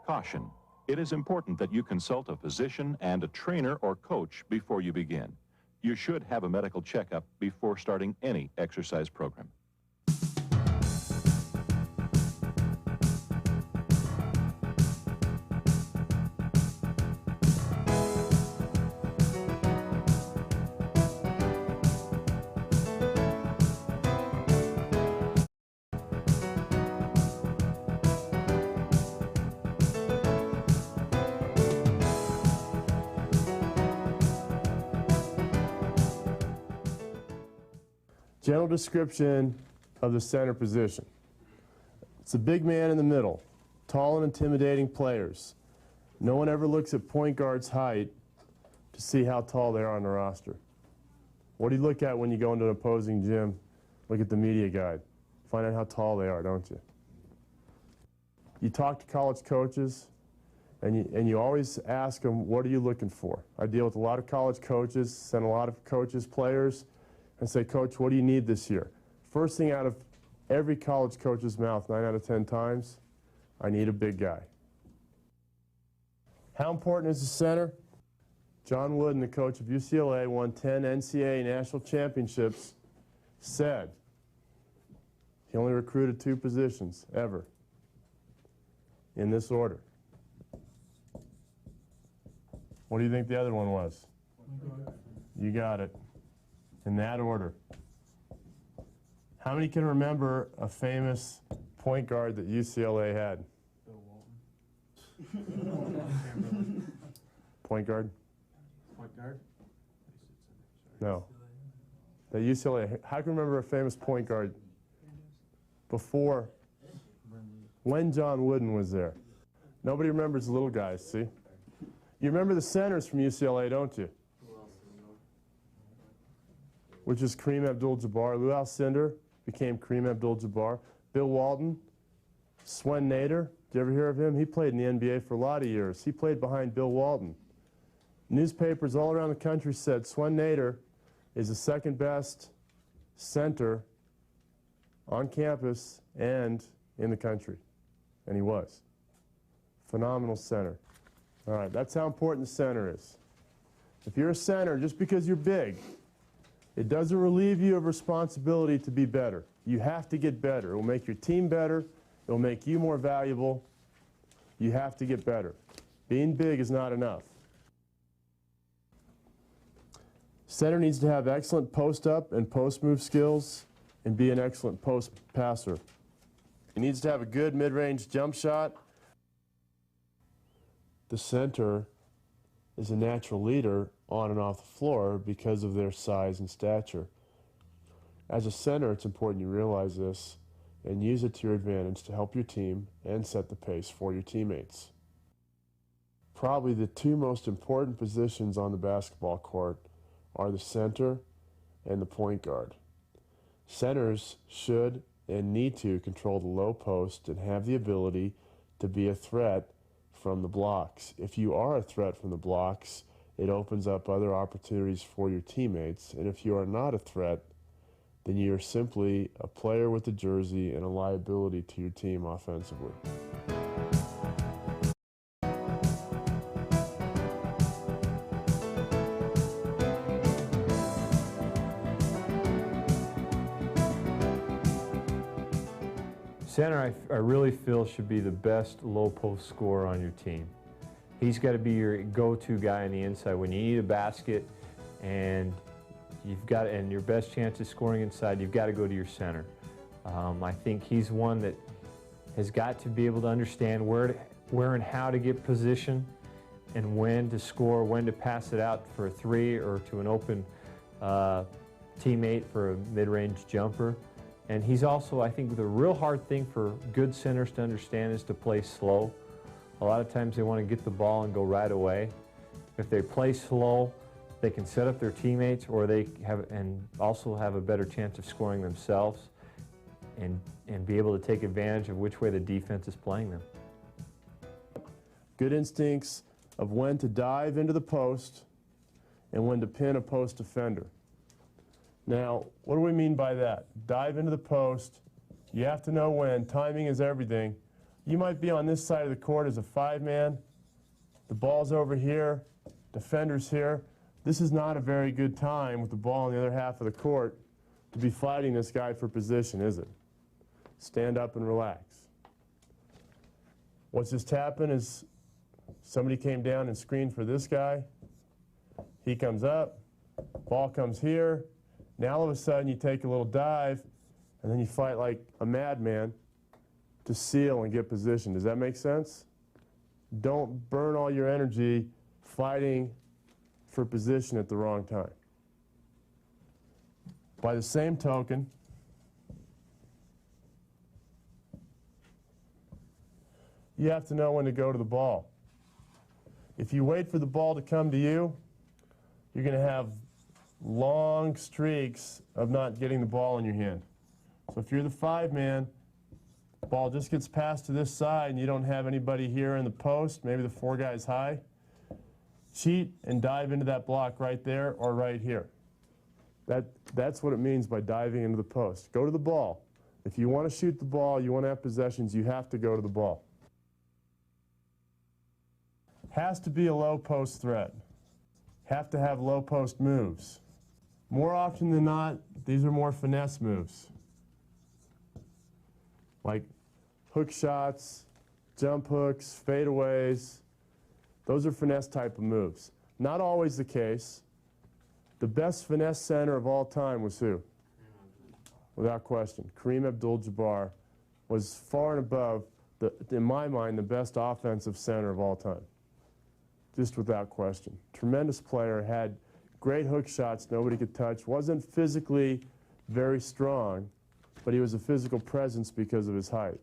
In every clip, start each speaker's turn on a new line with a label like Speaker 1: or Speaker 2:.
Speaker 1: Caution. It is important that you consult a physician and a trainer or coach before you begin. You should have a medical checkup before starting any exercise program.
Speaker 2: General description of the center position. It's a big man in the middle, tall and intimidating players. No one ever looks at point guard's height to see how tall they are on the roster. What do you look at when you go into an opposing gym? Look at the media guide. Find out how tall they are, don't you? You talk to college coaches, and you always ask them, what are you looking for? I deal with a lot of college coaches, send a lot of coaches, players, and say, Coach, what do you need this year? First thing out of every college coach's mouth, 9 out of 10 times, I need a big guy. How important is the center? John Wooden, the coach of UCLA, won 10 NCAA national championships, said he only recruited 2 positions ever in this order. What do you think the other one was? You got it. In that order. How many can remember a famous point guard that UCLA had?
Speaker 3: Bill Walton.
Speaker 2: Point guard?
Speaker 3: Point guard?
Speaker 2: No. That UCLA. How can you remember a famous point guard before, when John Wooden was there? Nobody remembers the little guys, see? You remember the centers from UCLA, don't you? Which is Kareem Abdul-Jabbar. Lou Alcindor became Kareem Abdul-Jabbar. Bill Walton, Swen Nater. Did you ever hear of him? He played in the NBA for a lot of years. He played behind Bill Walton. Newspapers all around the country said Swen Nater is the second best center on campus and in the country. And he was. Phenomenal center. All right, that's how important the center is. If you're a center, just because you're big, it doesn't relieve you of responsibility to be better. You have to get better. It will make your team better. It will make you more valuable. You have to get better. Being big is not enough. Center needs to have excellent post-up and post-move skills and be an excellent post passer. He needs to have a good mid-range jump shot. The center is a natural leader on and off the floor because of their size and stature. As a center, it's important you realize this and use it to your advantage to help your team and set the pace for your teammates. Probably the 2 most important positions on the basketball court are the center and the point guard. Centers should and need to control the low post and have the ability to be a threat from the blocks. If you are a threat from the blocks, it opens up other opportunities for your teammates. And if you are not a threat, then you're simply a player with a jersey and a liability to your team offensively.
Speaker 4: Center, I really feel, should be the best low post scorer on your team. He's got to be your go-to guy on the inside. When you need a basket and your best chance of scoring inside, you've got to go to your center. I think he's one that has got to be able to understand where and how to get position and when to score, when to pass it out for a 3 or to an open teammate for a mid-range jumper. And he's also, I think, the real hard thing for good centers to understand is to play slow. A lot of times they want to get the ball and go right away. If they play slow, they can set up their teammates, or they also have a better chance of scoring themselves and be able to take advantage of which way the defense is playing them.
Speaker 2: Good instincts of when to dive into the post and when to pin a post defender. Now, what do we mean by that? Dive into the post. You have to know when. Timing is everything. You might be on this side of the court as a 5-man. The ball's over here, defender's here. This is not a very good time with the ball on the other half of the court to be fighting this guy for position, is it? Stand up and relax. What's just happened is somebody came down and screened for this guy. He comes up, ball comes here. Now all of a sudden you take a little dive and then you fight like a madman to seal and get position. Does that make sense? Don't burn all your energy fighting for position at the wrong time. By the same token, you have to know when to go to the ball. If you wait for the ball to come to you, you're going to have long streaks of not getting the ball in your hand. So if you're the 5-man, ball just gets passed to this side and you don't have anybody here in the post, maybe the 4 guys high, cheat and dive into that block right there or right here. That's what it means by diving into the post. Go to the ball. If you want to shoot the ball, you want to have possessions, you have to go to the ball. Has to be a low post threat. Have to have low post moves. More often than not, these are more finesse moves. Like hook shots, jump hooks, fadeaways. Those are finesse type of moves. Not always the case. The best finesse center of all time was who? Without question. Kareem Abdul-Jabbar was far and above, in my mind, the best offensive center of all time. Just without question. Tremendous player, had great hook shots nobody could touch, wasn't physically very strong, but he was a physical presence because of his height.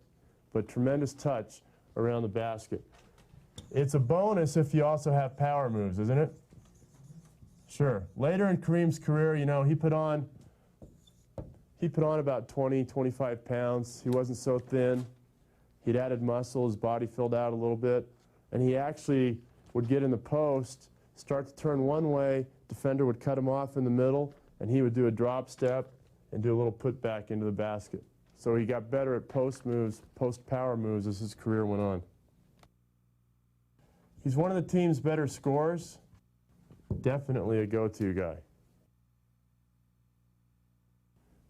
Speaker 2: But tremendous touch around the basket. It's a bonus if you also have power moves, isn't it? Sure. Later in Kareem's career, you know, he put on about 20, 25 pounds. He wasn't so thin. He'd added muscle, his body filled out a little bit, and he actually would get in the post, start to turn one way, defender would cut him off in the middle, and he would do a drop step and do a little put back into the basket. So he got better at post moves, post power moves as his career went on. He's one of the team's better scorers. Definitely a go-to guy.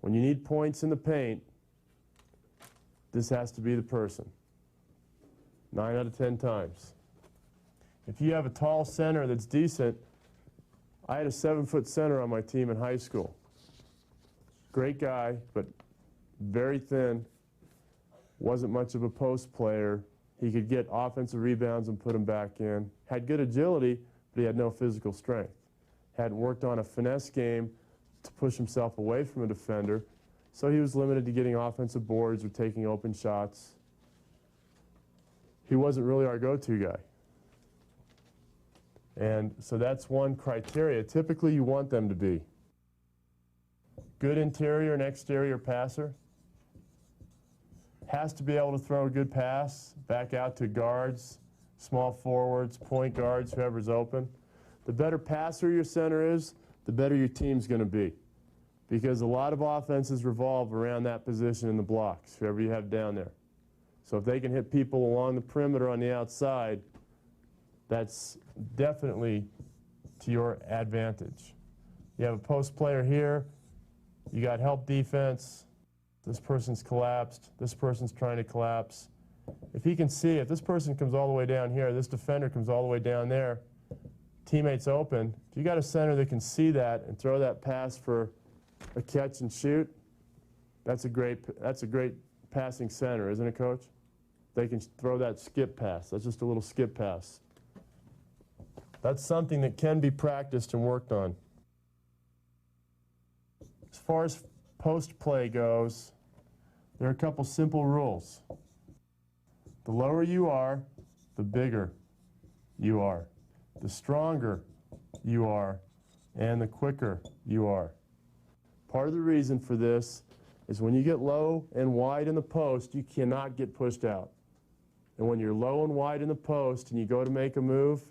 Speaker 2: When you need points in the paint, this has to be the person. 9 out of 10 times. If you have a tall center that's decent, I had a 7-foot center on my team in high school. Great guy, but very thin, wasn't much of a post player. He could get offensive rebounds and put them back in. Had good agility, but he had no physical strength. Hadn't worked on a finesse game to push himself away from a defender, so he was limited to getting offensive boards or taking open shots. He wasn't really our go-to guy. And so that's one criteria. Typically, you want them to be good interior and exterior passer. Has to be able to throw a good pass back out to guards, small forwards, point guards, whoever's open. The better passer your center is, the better your team's going to be. Because a lot of offenses revolve around that position in the blocks, whoever you have down there. So if they can hit people along the perimeter on the outside, that's definitely to your advantage. You have a post player here, you got help defense, this person's collapsed, this person's trying to collapse. If he can see, if this person comes all the way down here, this defender comes all the way down there, teammate's open, if you got a center that can see that and throw that pass for a catch and shoot, that's a great passing center, isn't it, Coach? They can throw that skip pass. That's just a little skip pass. That's something that can be practiced and worked on. As far as post play goes, there are a couple simple rules. The lower you are, the bigger you are. The stronger you are, and the quicker you are. Part of the reason for this is when you get low and wide in the post, you cannot get pushed out. And when you're low and wide in the post and you go to make a move,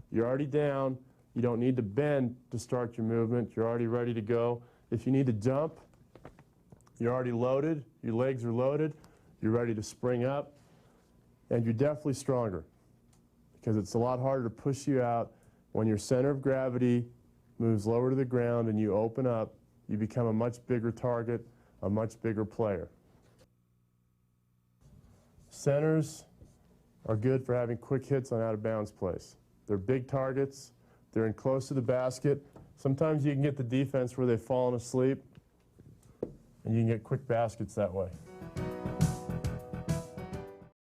Speaker 2: you're already down. You don't need to bend to start your movement. You're already ready to go. If you need to jump, you're already loaded. Your legs are loaded. You're ready to spring up. And you're definitely stronger because it's a lot harder to push you out when your center of gravity moves lower to the ground and you open up. You become a much bigger target, a much bigger player. Centers are good for having quick hits on out-of-bounds plays. They're big targets. They're in close to the basket. Sometimes you can get the defense where they've fallen asleep, and you can get quick baskets that way.